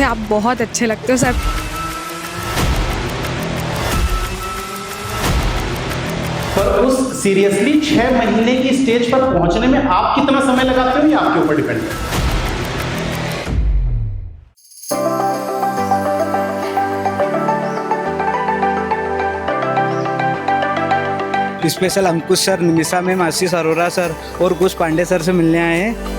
आप बहुत अच्छे लगते हो सर। पर उस सीरियसली 6 महीने की स्टेज पर पहुंचने में आप कितना समय लगाते हो ये आपके ऊपर डिपेंड है। स्पेशल अंकुश सर, निमिषा मैम, आशीष अरोरा सर और कुछ पांडे सर से मिलने आए हैं।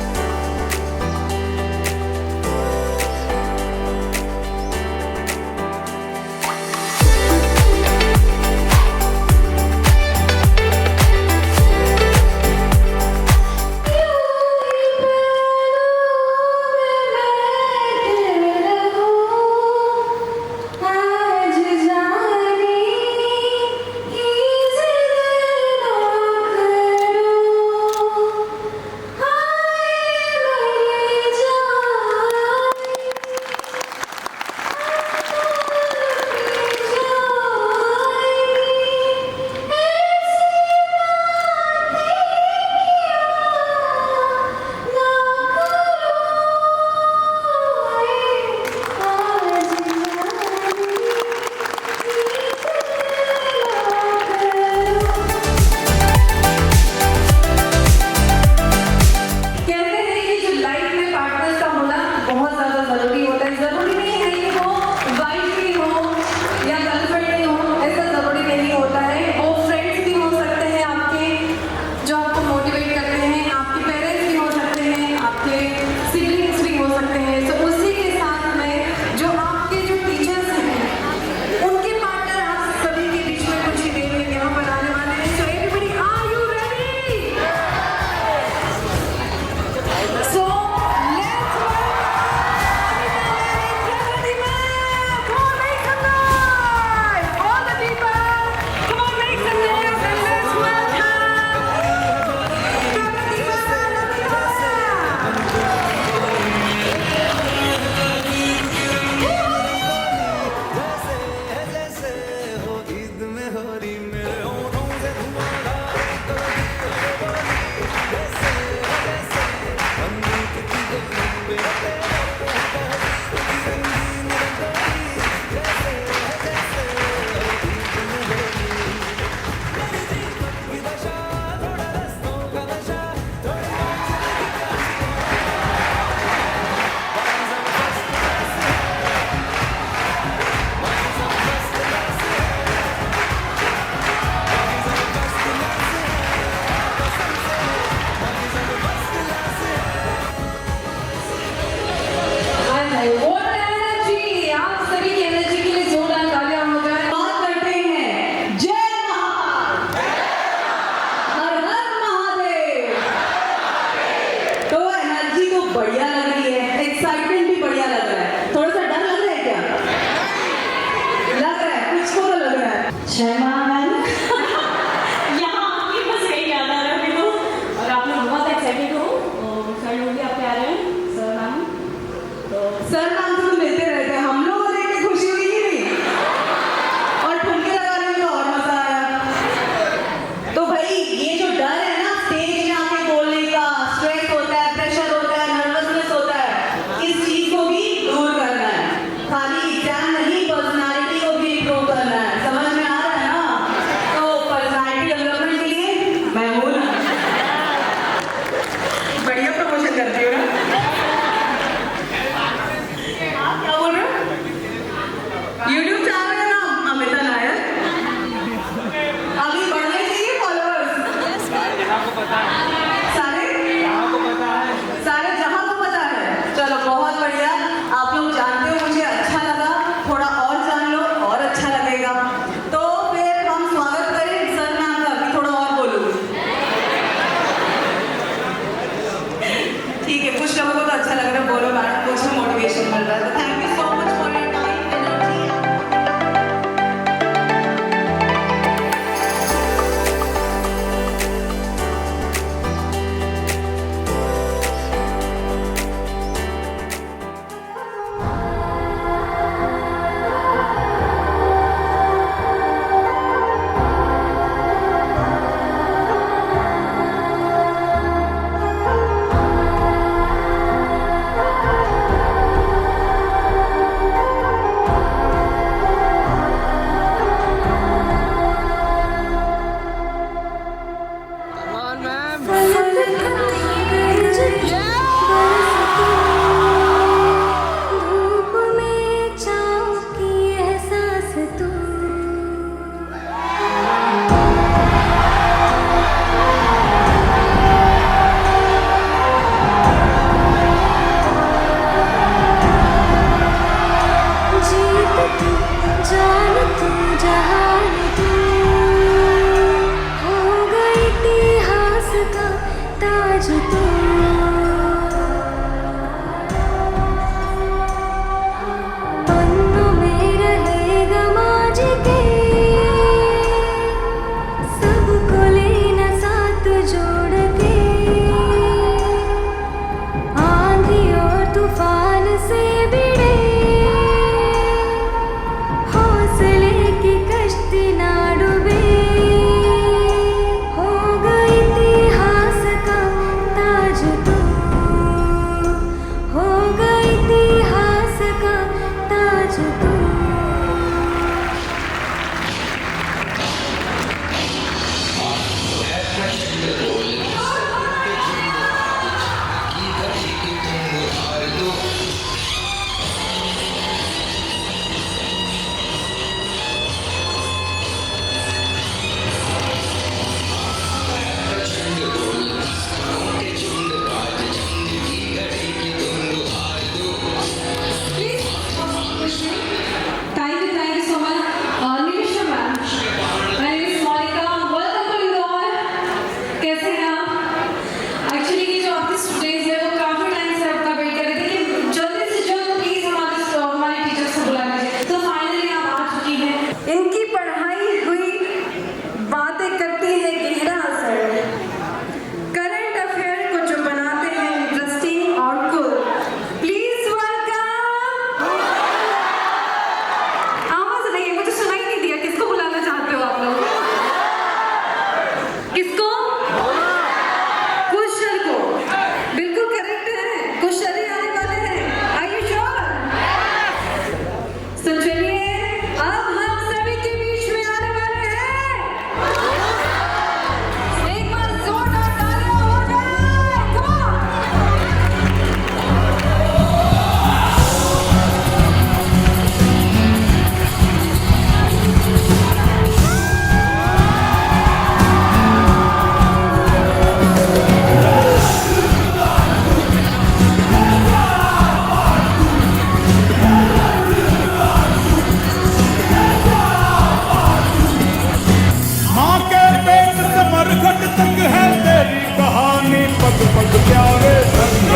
खाली एग्जाम नहीं, पर्सनालिटी को भी इम्प्रूव करना है। समझ में आ रहा है ना?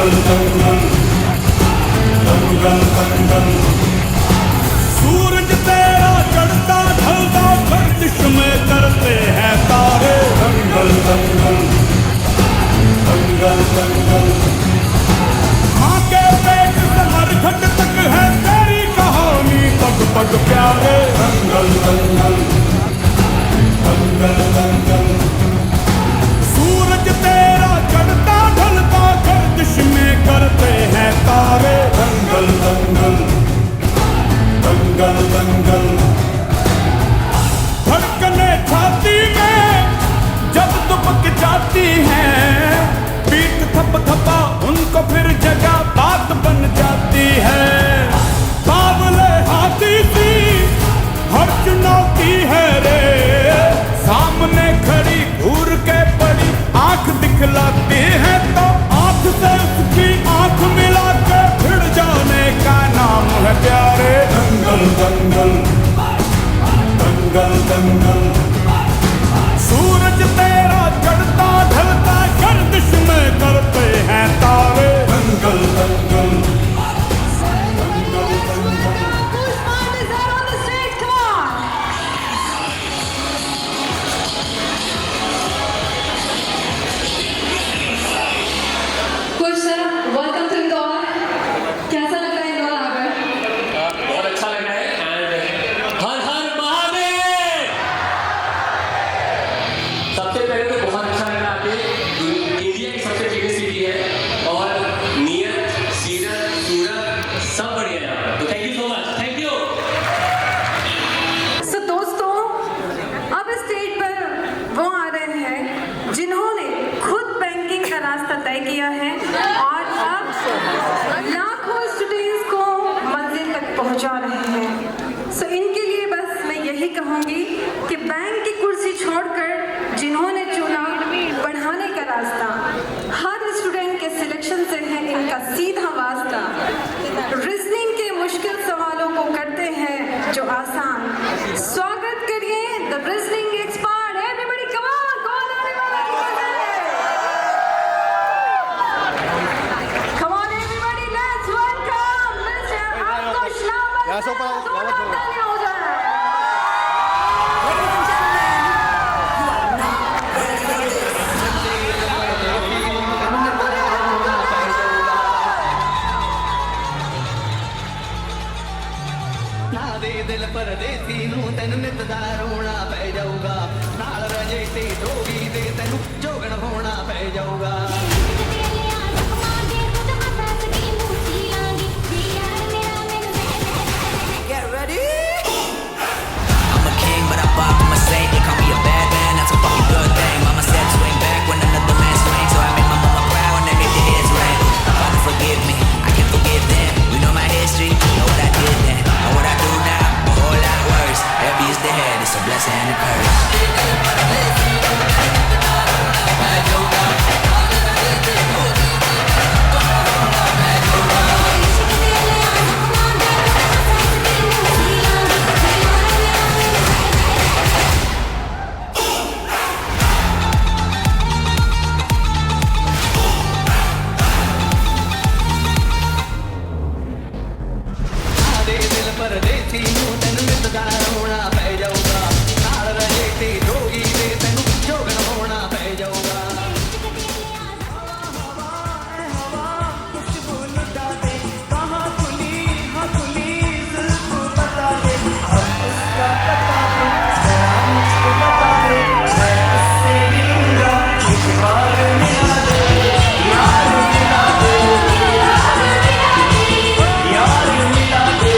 दंगल दंगल दंगल दंगल। सूरज तेरा चढ़ता ढलता गर्दिश में करते हैं तारे। दंगल दंगल दंगल दंगल। माँ के पेट से मरघट तक है तेरी कहानी पग पग प्यारे। दंगल दंगल दंगल दंगल। सूरज तेरा चढ़ता ढलता गर्दिश में करते हैं तारे। दंगल दंगल दंगल दंगल। धड़कने छाती में जब दुबक जाती हैं, पीठ थप थपा उनको फिर जगह बात बन जाती है। बावले हाथी सी हर चुनौती है रे, सामने खड़ी घूर के पड़ी आंख दिखलाती है तो आंख से उसकी आंख मिला के भिड़ जाने का नाम है प्यारे। दंगल दंगल दंगल दंगल। सूरज तेरा चढ़ता ढलता गर्दिश में करते हैं तारे। दंगल दंगल दंगल दंगल। खुश सर, वेलकम टू इंदौर। कैसा लग रहा है इंदौर आकर? बहुत अच्छा लग रहा है एंड हर हर महादेव। सबसे पहले तो बहुत अच्छा लग रहा है कि इंडिया की सबसे बिगेस्ट सिटी है और नियत सीरत सूरत सब बढ़िया है यहाँ पर। तो thank you so much, thank you. So दोस्तों, अब स्टेज पर वो आ रहे हैं जिन्होंने खुद बैंकिंग का रास्ता तय किया है और अब लाखों स्टूडेंट्स को मंजिल तक पहुंचा रहे हैं। सो इनके लिए बस मैं यही कहूंगी कि बैंक की कुर्सी छोड़कर जिन्होंने चुना बढ़ाने का रास्ता, हर स्टूडेंट के सिलेक्शन से है इनका सीधा वास्ता। रीजनिंग के मुश्किल सवालों को करते हैं जो आसान। स्वागत करिए the reasoning expert. Everybody come on, कौन आने वाला है? Come on everybody, let's welcome mister Ankush novel. तालियां हो जाए। दिल परदेसी नूं तेन नित दा रोना पै जाऊगा, नाल रजे ते जोगी ते तेनू जोगण होना पै जाऊगा। Get ready. I'm a king, but I pop, I'm a saint. They call me a bad man, that's a fucking good thing. Mama said swing back when another man swings, so I made my mama proud when they made the hits rain. Father forgive me, I can forgive them. We know my history, know what I did then, and what I do now, a whole lot worse. Heavy is the head, it's a blessing and a curse. परदेसी नूं तेन नित दा रोना पै जाऊगा, नाल रजे ते जोगी ते तेनू जोगण होना पै जाऊगा। कुछ बोलता दे कहाँ खुली, हाँ खुली जुल्फ़ बता दे, अब उसका पता दे, जरा मुझको बता दे, मैं उससे मिलूंगा एक बार मिला दे, यार मिला दे, यार मिला दे।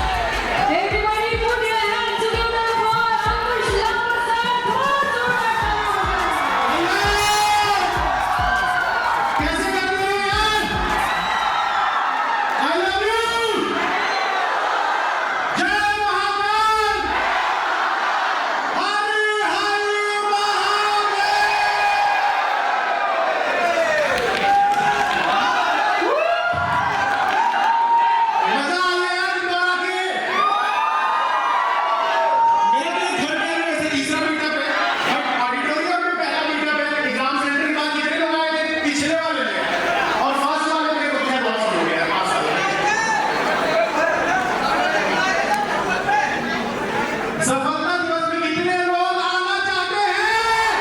Everybody put your hands together for Ankush कैसे कर रहे हो यार? I love you. जय महाकाल. हरि हरि महादेव. मजा आ गया यार इंदौरा के. मेरा तो घर में वैसे तीसरा मीटअप है बट ऑडिटोरियम में पहला मीटअप है एग्जाम सेंटर के बाद कितने लोग आए थे पिछले वाले में और फर्स्ट वाले में तो खैर बहुत हो गया 5 साल सफलता दिवस में कितने लोग आना चाहते हैं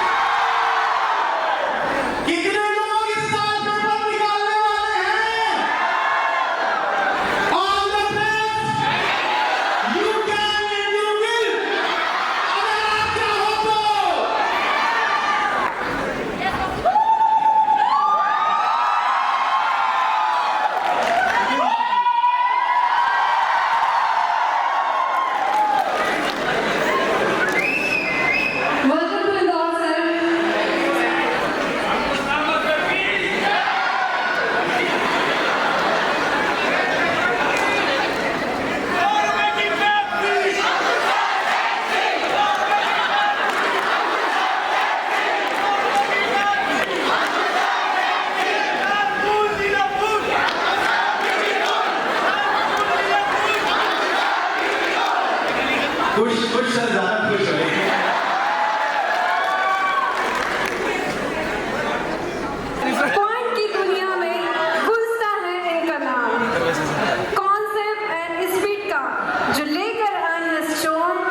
कितने लोग इस साल पेपर निकालने वाले हैं all the best you can and you will अगर आप चाहो तो Welcome to Indore, sir. खुश सर ज्यादा खुश हो पॉइंट की दुनिया में घुसता है इनका नाम कॉन्सेप्ट एंड स्पीड का जो लेकर आए हैं stone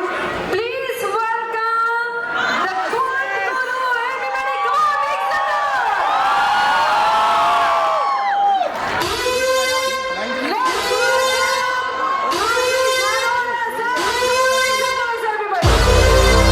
please welcome the point Guru everybody go everybody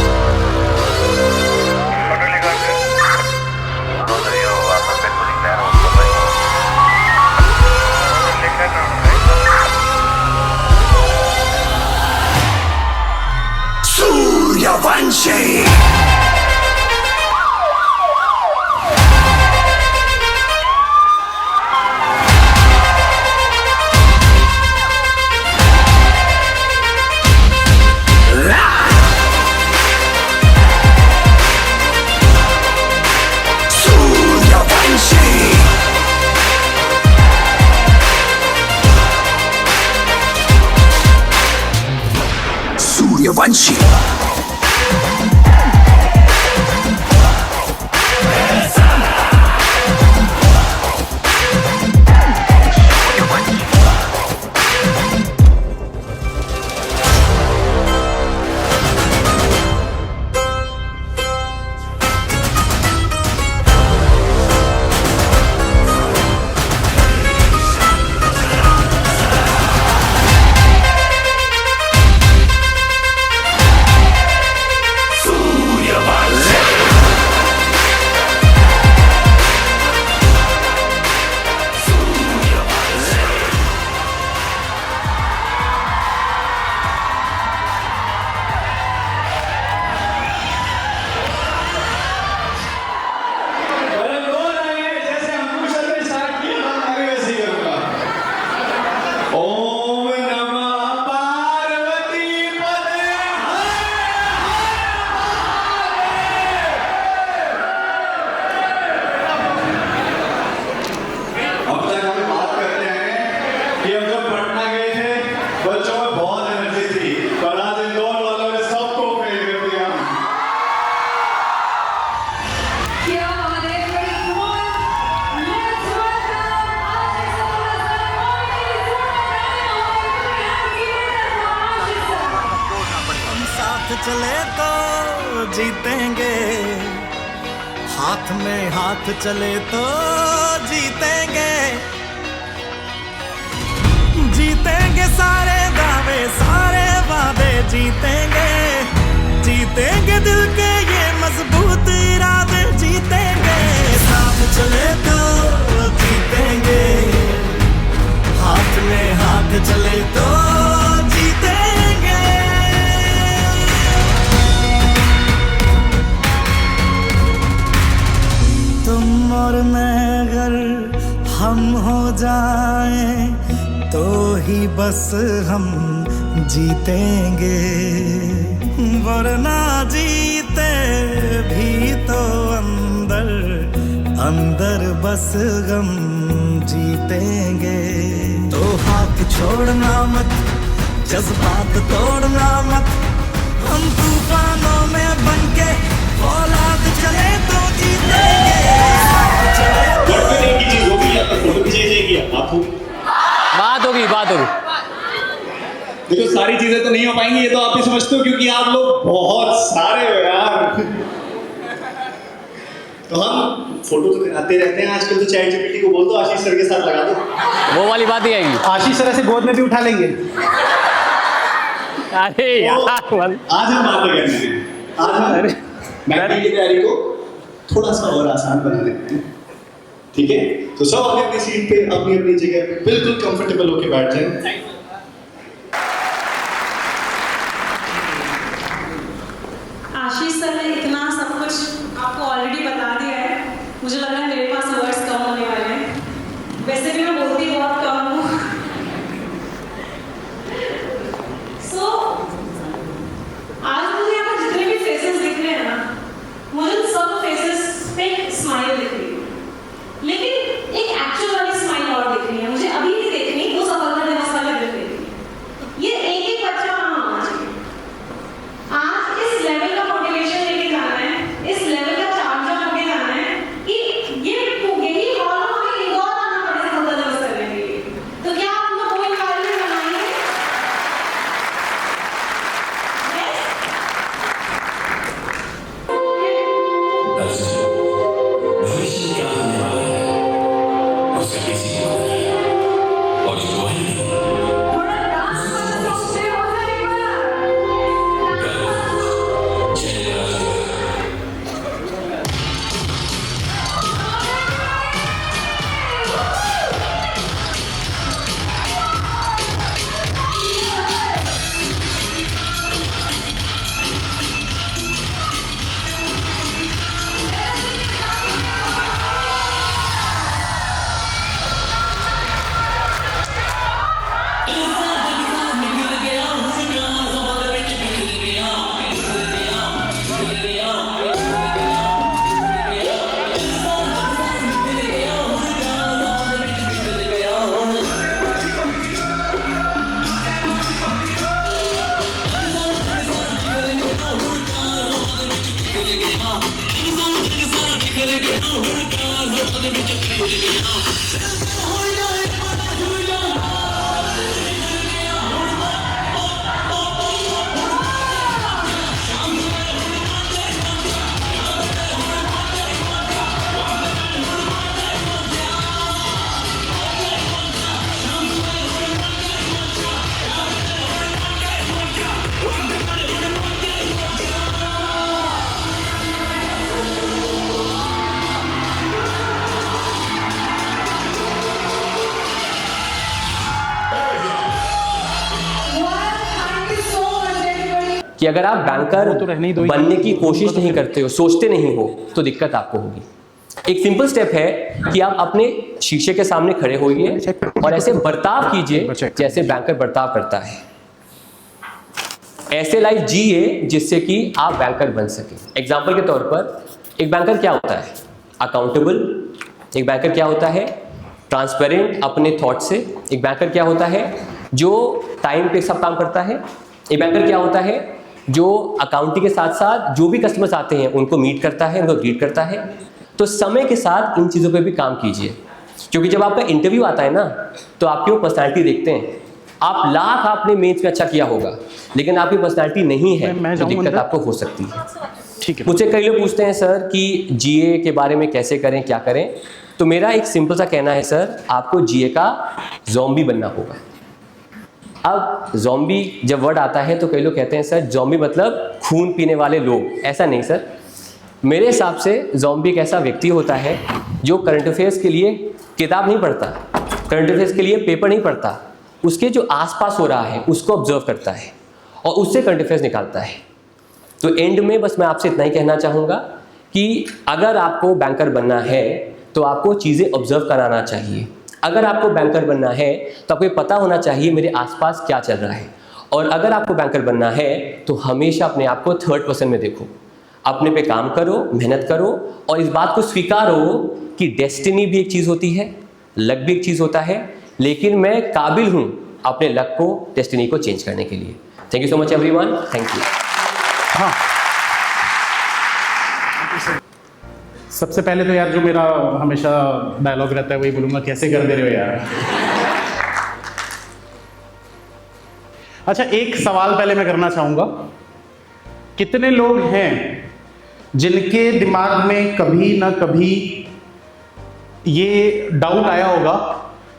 चले तो जीतेंगे, हाथ में हाथ चले तो जीतेंगे, जीतेंगे सारे दावे सारे वादे जीतेंगे, जीतेंगे दिल के ये मजबूत इरादे जीतेंगे, साथ चले तो जीतेंगे, हाथ में हाथ चले तो जीतेंगे। तुम और मैं अगर हम हो जाएं तो ही बस हम जीतेंगे, वरना जीते भी तो अंदर अंदर बस गम जीतेंगे। तो हाथ छोड़ना मत, जज्बात तोड़ना मत, हम तूफानों में बनके औलाद चले तो जीतेंगे। एक ही चीज होगी, फोटो खींचेगी आप बात होगी देखो, सारी चीजें तो नहीं हो पाएंगी, ये तो आप भी समझते हो, क्योंकि आप लोग बहुत सारे हो यार। तो हम फोटो तो आते रहते हैं आजकल, तो चैट जीपीटी को बोल दो आशीष सर के साथ लगा दो, वो वाली बात ही आएगी। आशीष सर ऐसे गोद में भी उठा लेंगे। अरे यार आज हम बातें करने हैं, आज हम बैंकिंग की तैयारी को थोड़ा सा और आसान बना लेते हैं, ठीक है? तो सब अपनी अपनी सीट पे अपनी अपनी जगह पे बिल्कुल कंफर्टेबल होके बैठ जाएं। आशीष सर ने इतना सब कुछ आपको ऑलरेडी बता दिया है, मुझे लग रहा है मेरे पास वर्ड्स कम होने वाले हैं। वैसे भी मैं बोलती बहुत कम हूँ। सो आज मुझे यहाँ पर जितने भी फेसेस दिख रहे हैं ना, मुझे सब फेसेस पे स्माइल दिख रही है, लेकिन एक एक्चुअल वाली स्माइल और दिख रही है मुझे, अभी नहीं दिख रही, वो सफलता दिवस वाले दिख रही है। ये एक एक बच्चा वहाँ होना चाहिए। आज इस लेवल का मोटिवेशन लेके जाना है, इस लेवल का चार्ज अप लेके जाना है कि यही हॉल हमें इंदौर आना पड़े सफलता दिवस करने के लिए। तो क्या आप लोग वो इन्वायरमेंट बनाएंगे? भविष्य क्या होने वाला है उसका किसी को नहीं है, और जो है थोड़ा डांस वाला सोचते हो ना एक बार। चलेगा कि अगर आप बैंकर बनने की कोशिश नहीं करते हो, सोचते नहीं हो, तो दिक्कत आपको होगी। एक सिंपल स्टेप है कि आप अपने शीशे के सामने खड़े होइए और ऐसे बर्ताव कीजिए जैसे बैंकर बर्ताव करता है। ऐसे लाइफ जिए जिससे कि आप बैंकर बन सके। एग्जाम्पल के तौर पर एक बैंकर क्या होता है? अकाउंटेबल। एक बैंकर क्या होता है? ट्रांसपेरेंट अपने थॉट से। एक बैंकर क्या होता है? जो टाइम पे सब काम करता है। एक बैंकर क्या होता है? जो अकाउंटिंग के साथ साथ जो भी कस्टमर्स आते हैं उनको मीट करता है, उनको ग्रीट करता है। तो समय के साथ इन चीज़ों पे भी काम कीजिए, क्योंकि जब आपका इंटरव्यू आता है ना, तो आपकी वो पर्सनैलिटी देखते हैं आप लाख आपने मेंस में अच्छा किया होगा, लेकिन आपकी पर्सनालिटी नहीं है तो दिक्कत आपको हो सकती है। ठीक है। मुझे कई लोग पूछते हैं सर कि जीए के बारे में कैसे करें, क्या करें, तो मेरा एक सिंपल सा कहना है सर, आपको जीए का ज़ॉम्बी बनना होगा। अब ज़ॉम्बी जब वर्ड आता है तो कई लोग कहते हैं सर ज़ॉम्बी मतलब खून पीने वाले लोग, ऐसा नहीं सर। मेरे हिसाब से ज़ॉम्बी एक ऐसा व्यक्ति होता है जो करंट अफेयर्स के लिए किताब नहीं पढ़ता, करंट अफेयर्स के लिए पेपर नहीं पढ़ता, उसके जो आसपास हो रहा है उसको ऑब्जर्व करता है और उससे करंट अफेयर्स निकालता है। तो एंड में बस मैं आपसे इतना ही कहना चाहूँगा कि अगर आपको बैंकर बनना है तो आपको चीज़ें ऑब्जर्व कराना चाहिए। अगर आपको बैंकर बनना है तो आपको ये पता होना चाहिए मेरे आसपास क्या चल रहा है। और अगर आपको बैंकर बनना है तो हमेशा अपने आप को थर्ड पर्सन में देखो, अपने पे काम करो, मेहनत करो और इस बात को स्वीकारो कि डेस्टिनी भी एक चीज़ होती है, लक भी एक चीज़ होता है, लेकिन मैं काबिल हूँ अपने लक को, डेस्टिनी को चेंज करने के लिए। Thank you so much everyone, thank you. हाँ, सबसे पहले तो यार जो मेरा हमेशा डायलॉग रहता है वही बोलूँगा, कैसे कर दे रहे हो यार। अच्छा, एक सवाल पहले मैं करना चाहूँगा, कितने लोग हैं जिनके दिमाग में कभी ना कभी ये डाउट आया होगा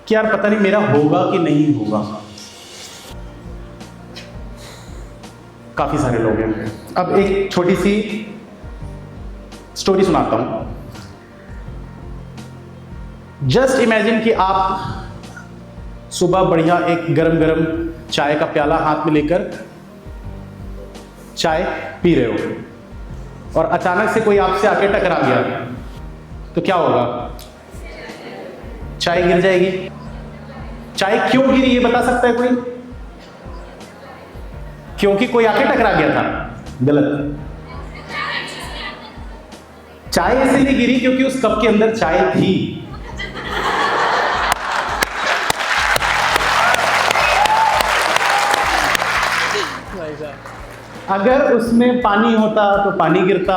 कि यार पता नहीं मेरा होगा कि नहीं होगा? काफी सारे लोग हैं। अब एक छोटी सी स्टोरी सुनाता हूं। जस्ट इमेजिन कि आप सुबह बढ़िया एक गरम गरम चाय का प्याला हाथ में लेकर चाय पी रहे हो और अचानक से कोई आपसे आके टकरा गया, तो क्या होगा? चाय गिर जाएगी। चाय क्यों गिरी ये बता सकता है कोई? क्योंकि कोई आके टकरा गया था। गलत। चाय इसलिए गिरी क्योंकि उस कप के अंदर चाय थी। अगर उसमें पानी होता तो पानी गिरता,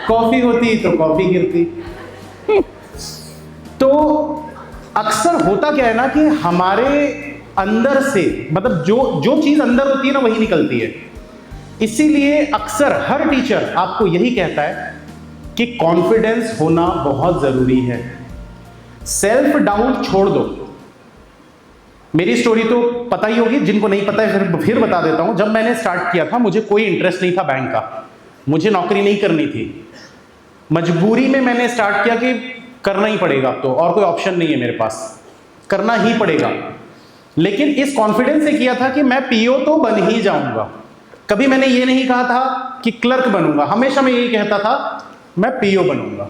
कॉफी होती तो कॉफी गिरती। तो अक्सर होता क्या है ना कि हमारे अंदर से, मतलब जो चीज अंदर होती है ना वही निकलती है। इसीलिए अक्सर हर टीचर आपको यही कहता है कि कॉन्फिडेंस होना बहुत जरूरी है। सेल्फ डाउट छोड़ दो। मेरी स्टोरी तो पता ही होगी, जिनको नहीं पता है फिर बता देता हूं। जब मैंने स्टार्ट किया था मुझे कोई इंटरेस्ट नहीं था बैंक का, मुझे नौकरी नहीं करनी थी। मजबूरी में मैंने स्टार्ट किया कि करना ही पड़ेगा, तो और कोई ऑप्शन नहीं है मेरे पास, करना ही पड़ेगा। लेकिन इस कॉन्फिडेंस से किया था कि मैं पीओ तो बन ही जाऊंगा। कभी मैंने ये नहीं कहा था कि क्लर्क बनूंगा, हमेशा मैं यही कहता था मैं पीओ बनूंगा।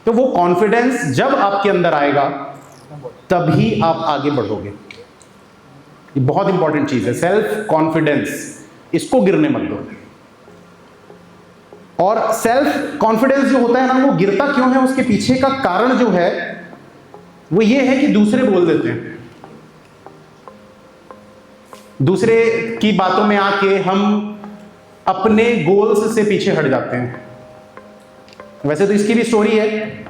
तो वो कॉन्फिडेंस जब आपके अंदर आएगा तभी आप आगे बढ़ोगे। ये बहुत इंपॉर्टेंट चीज है, सेल्फ कॉन्फिडेंस, इसको गिरने मत दो। और सेल्फ कॉन्फिडेंस जो होता है ना, वो गिरता क्यों है, उसके पीछे का कारण जो है वो ये है कि दूसरे बोल देते हैं। दूसरे की बातों में आके हम अपने गोल्स से पीछे हट जाते हैं। वैसे तो इसकी भी स्टोरी है,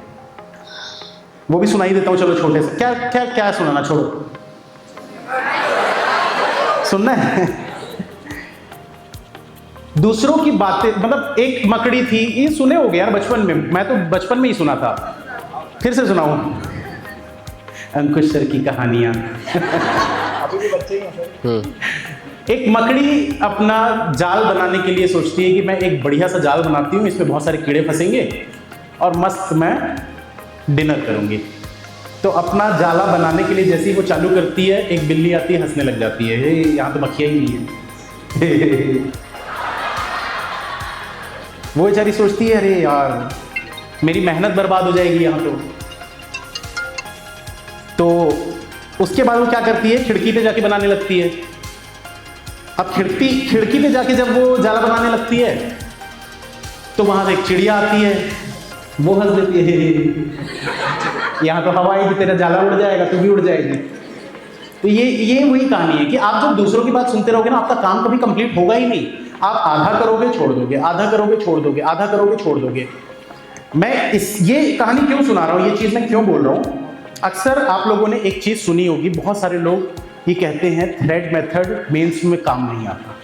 वो भी सुनाई देता हूं। चलो छोटे से, क्या क्या क्या सुनाना, छोड़ो, सुनना है। दूसरों की बातें, मतलब एक मकड़ी थी, ये सुने होगे यार बचपन में, मैं तो बचपन में ही सुना था, फिर से सुनाऊं। अंकुश सर की कहानियां। अभी भी बच्चे ही हैं। एक मकड़ी अपना जाल बनाने के लिए सोचती है कि मैं एक बढ़िया सा जाल बनाती हूँ, इसमें बहुत सारे कीड़े फंसेंगे और मस्त मैं डिनर करूंगी। तो अपना जाला बनाने के लिए जैसे ही वो चालू करती है, एक बिल्ली आती है, हंसने लग जाती है, यहाँ तो मक्खियाँ ही नहीं है। वो बेचारी सोचती है अरे यार मेरी मेहनत बर्बाद हो जाएगी यहाँ तो उसके बाद वो क्या करती है, खिड़की पे जाके बनाने लगती है। अब खिड़की पे जाके जब वो जाला बनाने लगती है तो वहां से एक चिड़िया आती है, वो हंस देती है, यहाँ तो हवा है कि तेरा जाला उड़ जाएगा, तू भी उड़ जाएगी। तो ये वही कहानी है कि आप जब दूसरों की बात सुनते रहोगे ना, आपका काम कभी कंप्लीट होगा ही नहीं। आप आधा करोगे छोड़ दोगे, आधा करोगे छोड़ दोगे, आधा करोगे छोड़ दोगे। मैं ये कहानी क्यों सुना रहा हूँ, ये चीज़ मैं क्यों बोल रहा हूँ? अक्सर आप लोगों ने एक चीज़ सुनी होगी, बहुत सारे लोग ये कहते हैं थ्रेड मेथड मेंस में काम नहीं आता।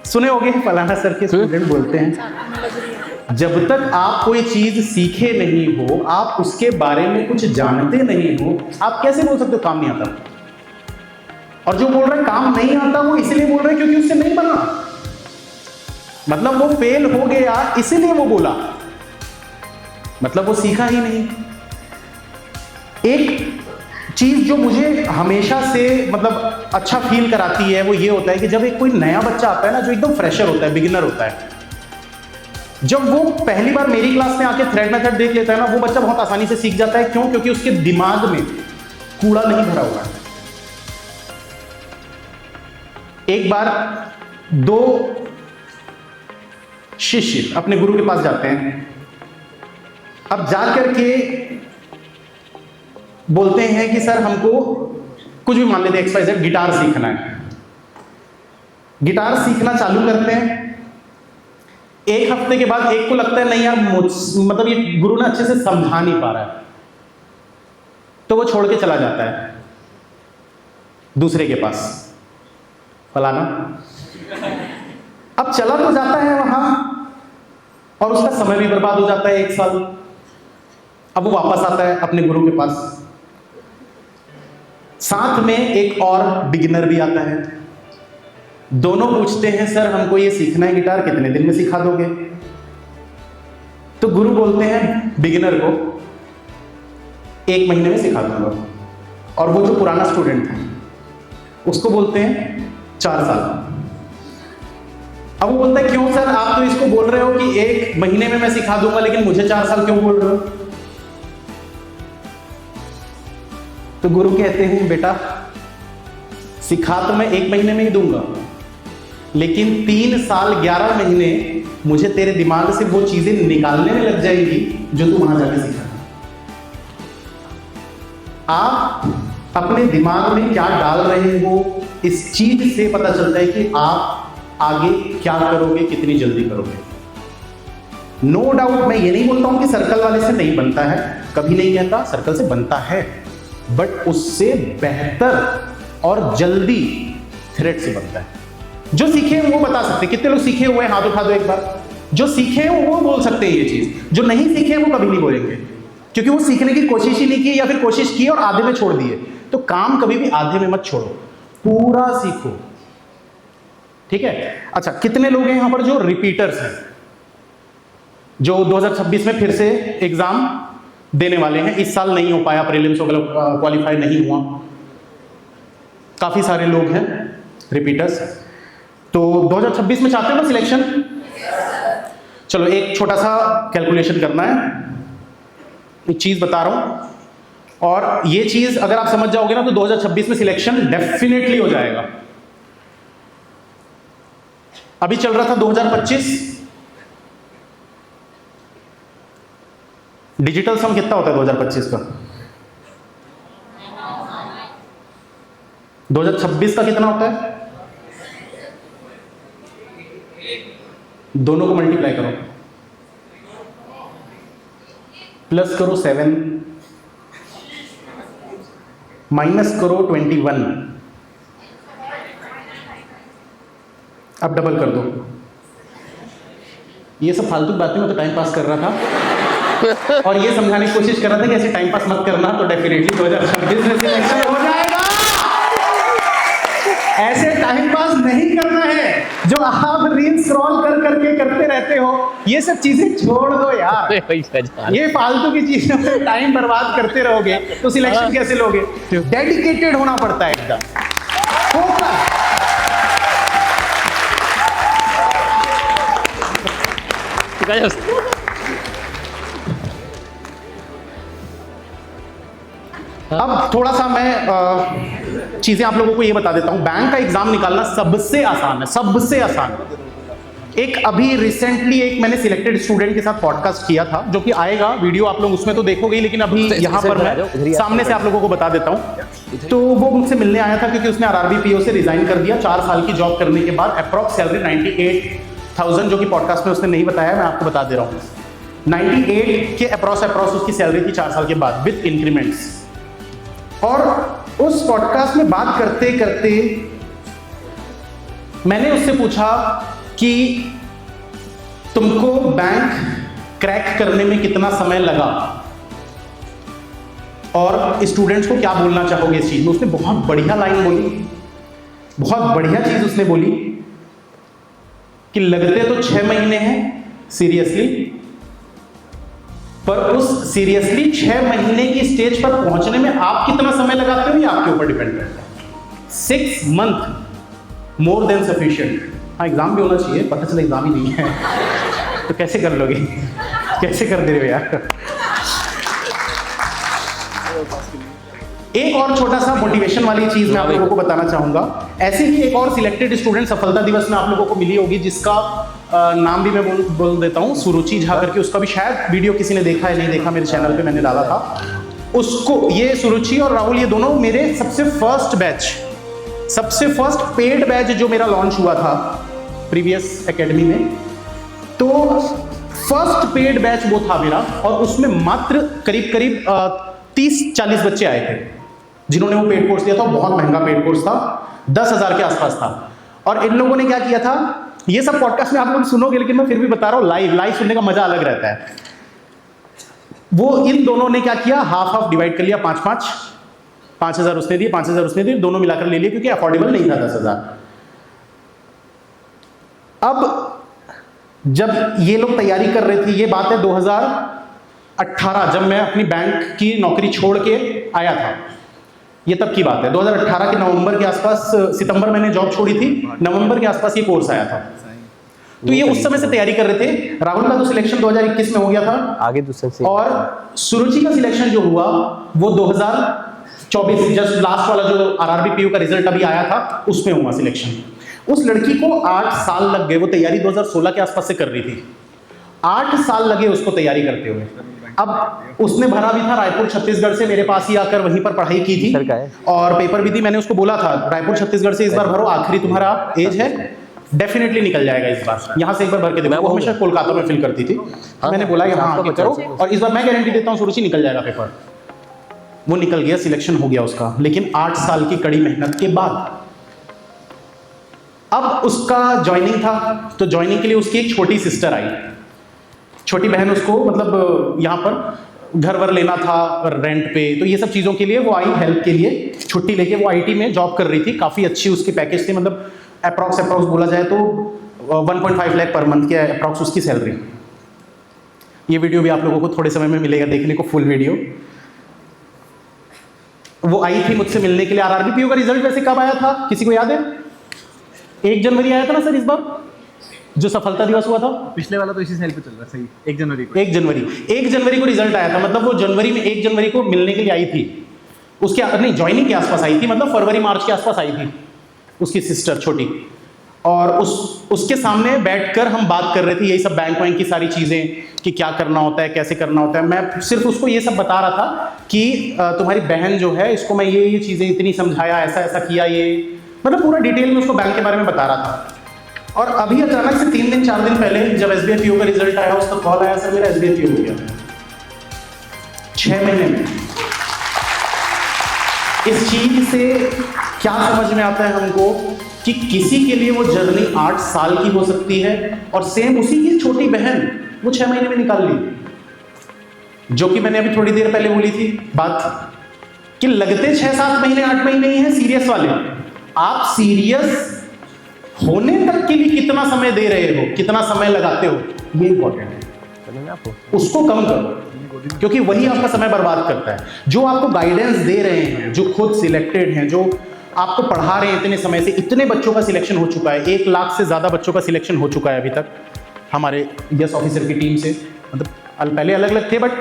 सुने होंगे फलाना सर के स्टूडेंट बोलते हैं जब तक आप कोई चीज सीखे नहीं हो, आप उसके बारे में कुछ जानते नहीं हो, आप कैसे बोल सकते हो काम नहीं आता। और जो बोल रहा है काम नहीं आता वो इसलिए बोल रहा है क्योंकि उससे नहीं बना, मतलब वो फेल हो गया इसीलिए वो बोला, मतलब वो सीखा ही नहीं। एक चीज जो मुझे हमेशा से मतलब अच्छा फील कराती है वो ये होता है कि जब एक कोई नया बच्चा आता है ना, जो एकदम फ्रेशर होता है, बिगिनर होता है, जब वो पहली बार मेरी क्लास में आके थ्रेड मेथड देख लेता है ना, वो बच्चा बहुत आसानी से सीख जाता है। क्यों? क्योंकि उसके दिमाग में कूड़ा नहीं भरा हुआ है। एक बार दो शिष्य अपने गुरु के पास जाते हैं। अब जाकर के बोलते हैं कि सर हमको कुछ भी मान लेते हैं XYZ गिटार सीखना है। गिटार सीखना चालू करते हैं। एक हफ्ते के बाद एक को लगता है नहीं यार मतलब ये गुरु ना अच्छे से समझा नहीं पा रहा है, तो वो छोड़ के चला जाता है दूसरे के पास, फलाना। अब चला तो जाता है वहां और उसका समय भी बर्बाद हो जाता है 1 साल। अब वो वापस आता है अपने गुरु के पास, साथ में एक और बिगिनर भी आता है। दोनों पूछते हैं सर हमको ये सीखना है गिटार, कितने दिन में सिखा दोगे? तो गुरु बोलते हैं बिगिनर को 1 महीने में सिखा दूंगा, और वो जो पुराना स्टूडेंट था उसको बोलते हैं 4 साल। अब वो बोलता है क्यों सर, आप तो इसको बोल रहे हो कि 1 महीने में मैं सिखा दूंगा, लेकिन मुझे 4 साल क्यों बोल रहे हो? तो गुरु कहते हैं बेटा सिखा तो मैं 1 महीने में ही दूंगा, लेकिन 3 साल 11 महीने मुझे तेरे दिमाग से वो चीजें निकालने में लग जाएंगी जो तू वहां जाके सीखा। आप अपने दिमाग में क्या डाल रहे हो इस चीज से पता चलता है कि आप आगे क्या करोगे, कितनी जल्दी करोगे। नो डाउट मैं ये नहीं बोलता हूं कि सर्कल वाले से नहीं बनता है, कभी नहीं कहता, सर्कल से बनता है, बट उससे बेहतर और जल्दी थ्रेड से बनता है। जो सीखे हैं वो बता सकते हैं। कितने लोग सीखे हुए हैं हाथ उठा दो एक बार। जो सीखे हैं वो बोल सकते हैं ये चीज, जो नहीं सीखे हैं वो कभी नहीं बोलेंगे, क्योंकि वो सीखने की कोशिश ही नहीं की, या फिर कोशिश की और आधे में छोड़ दिए। तो काम कभी भी आधे में मत छोड़ो, पूरा सीखो, ठीक है। अच्छा, कितने लोग हैं यहां पर जो रिपीटर्स हैं, जो 2026 में फिर से एग्जाम देने वाले हैं? इस साल नहीं हो पाया, प्रीलिम्स वगैरह क्वालिफाई नहीं हुआ, काफी सारे लोग हैं रिपीटर्स। तो 2026 में चाहते हो ना सिलेक्शन? चलो एक छोटा सा कैलकुलेशन करना है, एक चीज बता रहा हूं, और ये चीज अगर आप समझ जाओगे ना तो 2026 में सिलेक्शन डेफिनेटली हो जाएगा। अभी चल रहा था 2025, डिजिटल सम कितना होता है 2025 का? 2026 का कितना होता है? दोनों को मल्टीप्लाई करो, प्लस करो 7, माइनस करो 21, अब डबल कर दो। ये सब फालतू बातें में तो टाइम पास कर रहा था और ये समझाने की कोशिश कर रहा था कि ऐसे टाइम पास मत करना, तो डेफिनेटली 2026 में सिलेक्शन हो जाएगा। ऐसे टाइम पास नहीं करना है जो आप रील स्क्रॉल कर करके करते रहते हो, ये सब चीजें छोड़ दो यार। ये फालतू की चीजों में टाइम बर्बाद करते रहोगे तो सिलेक्शन कैसे लोगे? डेडिकेटेड होना पड़ता है एकदम, फोकस। अब थोड़ा सा मैं चीजें आप लोगों को ये बता देता हूं। बैंक का एग्जाम निकालना सबसे आसान है, सबसे आसान। एक अभी रिसेंटली एक मैंने सिलेक्टेड स्टूडेंट के साथ पॉडकास्ट किया था, जो कि आएगा वीडियो, आप लोग उसमें तो देखोगे, लेकिन अभी यहाँ पर मैं सामने से आप लोगों को बता देता हूँ। तो वो मुझसे मिलने आया था क्योंकि उसने RRB PO से रिजाइन कर दिया 4 साल की जॉब करने के बाद। अप्रॉक्स सैलरी 98,000, जो कि पॉडकास्ट में उसने नहीं बताया, मैं आपको बता दे रहा हूँ। 98 के अप्रॉक्स उसकी सैलरी थी 4 साल के बाद विद इंक्रीमेंट्स। और उस पॉडकास्ट में बात करते करते मैंने उससे पूछा कि तुमको बैंक क्रैक करने में कितना समय लगा और स्टूडेंट्स को क्या बोलना चाहोगे इस चीज में। उसने बहुत बढ़िया लाइन बोली, बहुत बढ़िया चीज उसने बोली कि लगते तो 6 महीने हैं सीरियसली, पर उस सीरियसली 6 महीने की स्टेज पर पहुंचने में आप कितना समय लगाते हो ये आपके ऊपर डिपेंड करता है। 6 मंथ मोर देन सफिशिएंट। हाँ, एग्जाम भी होना चाहिए, पता चला एग्जाम ही नहीं है तो कैसे कर लोगे, कैसे कर दे रहे हो यार। एक और छोटा सा मोटिवेशन वाली चीज मैं आप लोगों को बताना चाहूंगा। ऐसे ही एक और सिलेक्टेड स्टूडेंट सफलता दिवस में आप लोगों को मिली होगी, जिसका नाम भी मैं बोल देता हूं, सुरुचि झा करके। उसका भी शायद वीडियो किसी ने देखा है, नहीं देखा, मेरे चैनल पे मैंने डाला था उसको। ये सुरुचि और राहुल, ये दोनों मेरे सबसे फर्स्ट पेड बैच जो मेरा लॉन्च हुआ था प्रीवियस एकेडमी में, तो फर्स्ट पेड बैच वो था मेरा। और उसमें मात्र करीब 30-40 बच्चे आए थे जिन्होंने वो पेड कोर्स लिया था। बहुत महंगा पेड कोर्स था, 10,000 के आसपास था। और इन लोगों ने क्या किया था, ये सब पॉडकास्ट में आप लोग सुनोगे, लेकिन मैं फिर भी बता रहा हूँ, लाइव सुनने का मजा अलग रहता है। वो इन दोनों ने क्या किया, हाफ डिवाइड कर लिया, 5,000 उसने दिए, 5,000 उसने दिए, दोनों मिलाकर ले लिए, क्योंकि अफोर्डेबल नहीं था 10,000। अब जब ये लोग तैयारी कर रहे थे, ये बात है 2018, जब मैं अपनी बैंक की नौकरी छोड़ के आया था, ये तब की बात है। 2018 के नवंबर के आसपास, सितंबर मैंने जॉब छोड़ी थी, नवंबर के आसपास ये कोर्स आया था। तो ये उस समय से तैयारी कर रहे थे। राहुल का तो सिलेक्शन 2021 में हो गया था आगे दूसरे से, और सुरुचि का सिलेक्शन जो हुआ वो 2024, जस्ट लास्ट वाला जो RRB PU का रिजल्ट अभी आया था, उसमें हुआ सिलेक्शन। उस लड़की को 8 साल लग गए, वो तैयारी 2016 के आसपास से कर रही थी। 8 साल लगे उसको तैयारी करते हुए। अब उसने भरा भी था रायपुर छत्तीसगढ़ से, मेरे पास ही आकर वहीं पर पढ़ाई की थी और पेपर भी दी। मैंने उसको बोला था रायपुर छत्तीसगढ़ से इस बार भरो, आखिरी तुम्हारा एज है, डेफिनेटली निकल जाएगा इस बार, यहाँ से एक बार भर के देखो। वो हमेशा कोलकाता में फिल करती थी। मैंने बोला यहाँ आके करो, और इस बार मैं गारंटी देता हूँ सुरुचि निकल जाएगा पेपर। वो निकल गया, सिलेक्शन हो गया उसका, लेकिन 8 साल की कड़ी मेहनत के बाद। अब उसका ज्वाइनिंग था, तो ज्वाइनिंग के लिए उसकी एक छोटी सिस्टर आई, छोटी बहन। उसको मतलब यहाँ पर घर वर लेना था रेंट पे, तो ये सब चीज़ों के लिए वो आई हेल्प के लिए, छुट्टी लेके। वो IT में जॉब कर रही थी, काफ़ी अच्छी उसकी पैकेज थी, मतलब अप्रॉक्स बोला जाए तो 1.5 लाख पर मंथ के अप्रॉक्स उसकी सैलरी। ये वीडियो भी आप लोगों को थोड़े समय में मिलेगा देखने को, फुल वीडियो। वो आई थी मुझसे मिलने के लिए। RRB PU का रिजल्ट वैसे कब आया था, किसी को याद है? 1 जनवरी आया था ना सर इस बार, जो सफलता दिवस हुआ था। पिछले वाला तो इसी साल पे चल रहा है, सही 1 जनवरी को। 1 जनवरी को रिजल्ट आया था, मतलब वो जनवरी में 1 जनवरी को मिलने के लिए आई थी। उसके नहीं, ज्वाइनिंग के आसपास आई थी, मतलब फरवरी मार्च के आसपास आई थी उसकी सिस्टर छोटी। और उसके सामने बैठकर हम बात कर रहे थे यही सब बैंक वैंक की सारी चीज़ें, कि क्या करना होता है, कैसे करना होता है। मैं सिर्फ उसको ये सब बता रहा था कि तुम्हारी बहन जो है, इसको मैं ये चीज़ें इतनी समझाया, ऐसा किया, ये मतलब पूरा डिटेल में उसको बैंक के बारे में बता रहा था। और अभी अचानक से 3 दिन 4 दिन पहले जब SBI PU का रिजल्ट आया, उसका कॉल आया, सर मेरा SBI PU हो गया 6 महीने में। इस चीज से क्या समझ में आता है हमको कि किसी के लिए वो जर्नी 8 साल की हो सकती है, और सेम उसी की छोटी बहन वो 6 महीने में निकाल ली। जो कि मैंने अभी थोड़ी देर पहले बोली थी बात, कि लगते 6-7 महीने 8 महीने ही हैं सीरियस वाले। आप सीरियस होने तक के लिए कितना समय दे रहे हो, कितना समय लगाते हो, ये इंपॉर्टेंट है। उसको कम करो, क्योंकि वही आपका समय बर्बाद करता है। जो आपको गाइडेंस दे रहे हैं, जो खुद सिलेक्टेड हैं, जो आपको पढ़ा रहे हैं इतने समय से, इतने बच्चों का सिलेक्शन हो चुका है, 1 लाख से ज़्यादा बच्चों का सिलेक्शन हो चुका है अभी तक हमारे यस ऑफिसर की टीम से। मतलब पहले अलग अलग थे, बट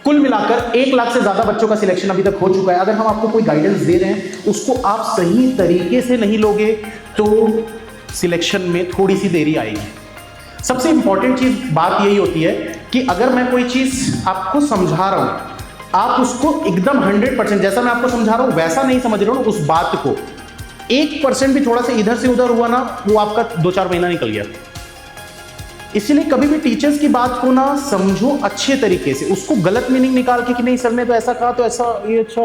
कुल मिलाकर 1 लाख से ज़्यादा बच्चों का सिलेक्शन अभी तक हो चुका है। अगर हम आपको कोई गाइडेंस दे रहे हैं, उसको आप सही तरीके से नहीं लोगे तो सिलेक्शन में थोड़ी सी देरी आएगी। सबसे इंपॉर्टेंट चीज़ बात यही होती है कि अगर मैं कोई चीज़ आपको समझा रहा हूँ, आप उसको एकदम 100% जैसा मैं आपको समझा रहा हूँ वैसा नहीं समझ रहे हो, उस बात को 1% भी थोड़ा सा इधर से उधर हुआ ना, वो आपका 2-4 महीना निकल गया। इसीलिए कभी भी टीचर्स की बात को ना समझो अच्छे तरीके से, उसको गलत मीनिंग निकाल के कि नहीं सर ने तो ऐसा कहा तो ऐसा ये अच्छा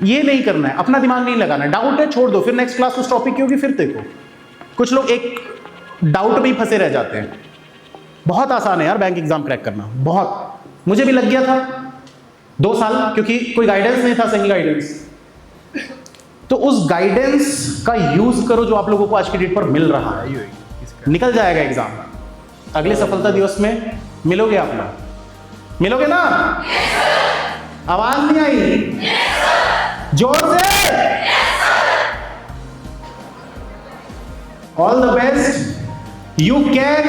ये नहीं करना है, अपना दिमाग नहीं लगाना है। डाउट है छोड़ दो, फिर नेक्स्ट क्लास उस टॉपिक की होगी फिर देखो। कुछ लोग एक डाउट में ही फंसे रह जाते हैं। बहुत आसान है यार बैंक एग्जाम क्रैक करना, बहुत। मुझे भी लग गया था 2 साल, क्योंकि कोई गाइडेंस नहीं था, सही गाइडेंस। तो उस गाइडेंस का यूज करो जो आप लोगों को आज की डेट पर मिल रहा है, निकल जाएगा एग्जाम। अगले सफलता दिवस में मिलोगे आप लोग, मिलोगे ना? आवाज नहीं आई? जोर से। All the best, you can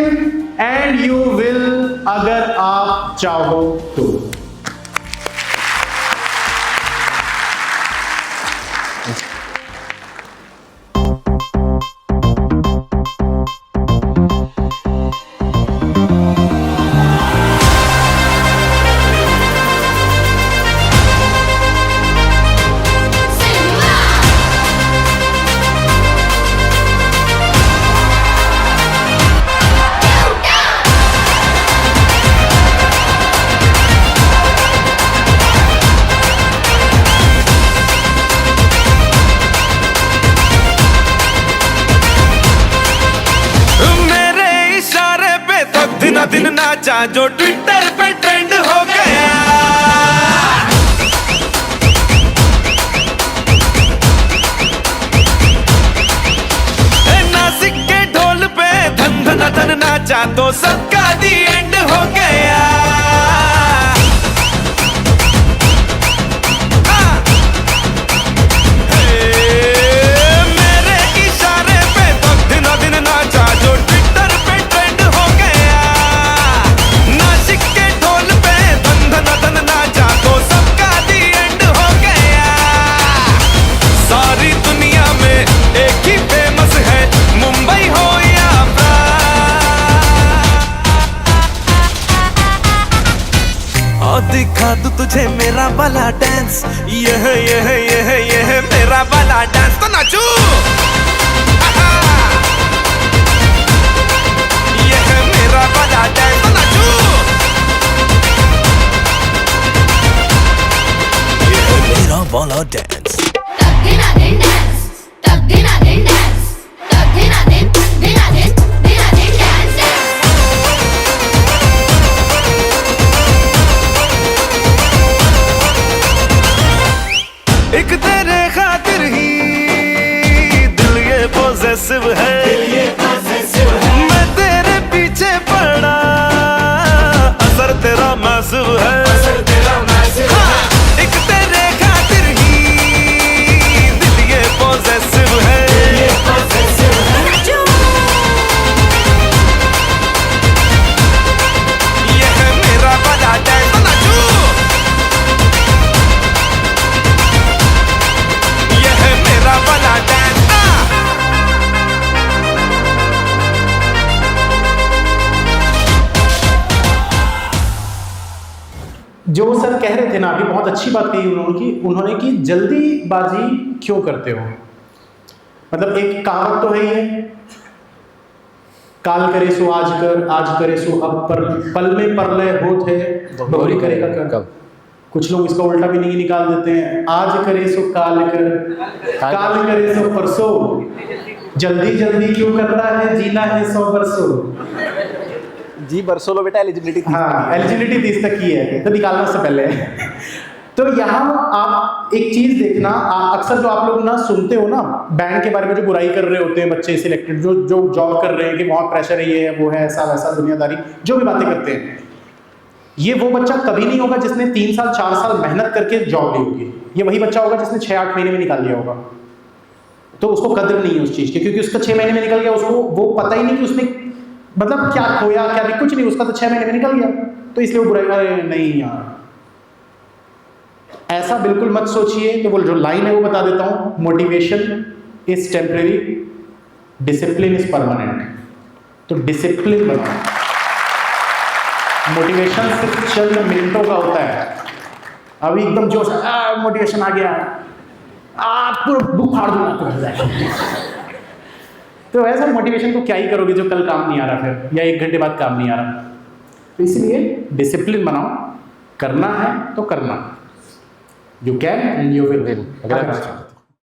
and you will, अगर आप चाहो तो। दिन नाचा जो ट्विटर पे ट्रेंड हो गया, नासिक के ढोल पे धन धन धन नाचा तो सबका दी एंड हो गया। मेरे इशारे पे तो दिन दिन नाचा जो ट्विटर पे ट्रेंड हो गया, नासिक के ढोल पे धन धन धन नाचा तो सबका दी एंड हो गया। सारी दुनिया में एक ही फेमस है, मुंबई हो या और दिखा दूं तुझे मेरा वाला डांस, यह मेरा वाला डांस, तो नाचू। यह मेरा वाला डांस, तो नाचू। यह मेरा वाला डांस। एक तेरे खातिर ही दिल ये पॉसेसिव है, मैं तेरे पीछे पड़ा, असर तेरा मैसिव है। हाँ, एक तेरे खातिर ही दिल ये पॉसेसिव है। यह मेरा वाला डांस, तो नाचू। यह मेरा वाला डांस। जो सर कह रहे थे ना अभी, बहुत अच्छी बात कही उन्होंने कि जल्दीबाजी क्यों करते हो। मतलब एक कहावत तो है ही है, काल करे सो आज कर, आज करे सो अब, पर पल में परलय होत है, बहुरी करेगा कब। कुछ लोग इसका उल्टा भी नहीं निकाल देते हैं, आज करे सो काल कर, काल करे सो परसों, जल्दी जल्दी क्यों करना है, जीना है 100 बरसों। जी बरसों लो बेटा, एलिजिबिलिटी। हाँ, एलिजिबिलिटी 30 तक की है, तो निकालने से पहले। तो यहाँ आप एक चीज देखना, अक्सर जो आप लोग ना सुनते हो ना बैंक के बारे में, जो बुराई कर रहे होते हैं बच्चे सिलेक्टेड, जो जॉब कर रहे हैं कि बहुत प्रेशर है, ये है वो है, ऐसा वैसा दुनियादारी, जो भी बातें करते हैं, ये वो बच्चा कभी नहीं होगा जिसने 3 साल 4 साल मेहनत करके जॉब ली होगी। ये वही बच्चा होगा जिसने 6-8 महीने में निकाल लिया होगा। तो उसको कदर नहीं है उस चीज की, क्योंकि उसका 6 महीने में निकल गया, उसको वो पता ही नहीं कि उसने मतलब क्या खोया क्या नहीं, कुछ नहीं, उसका तो 6 महीने में निकल गया। तो इसलिए वो बुराई नहीं यार, ऐसा बिल्कुल मत सोचिए। तो वो जो लाइन है वो बता देता हूं, motivation is temporary, discipline is permanent. तो डिसिप्लिन बनाओ। मोटिवेशन सिर्फ चंद मिनटों का होता है। अभी एकदम जोश, मोटिवेशन आ गया, पूरा बुक फाड़ दूंगा। तो ऐसा मोटिवेशन को क्या ही करोगे जो कल काम नहीं आ रहा फिर, या 1 घंटे बाद काम नहीं आ रहा। तो इसलिए डिसिप्लिन बनाओ, करना है तो करना। You can and you will. अगर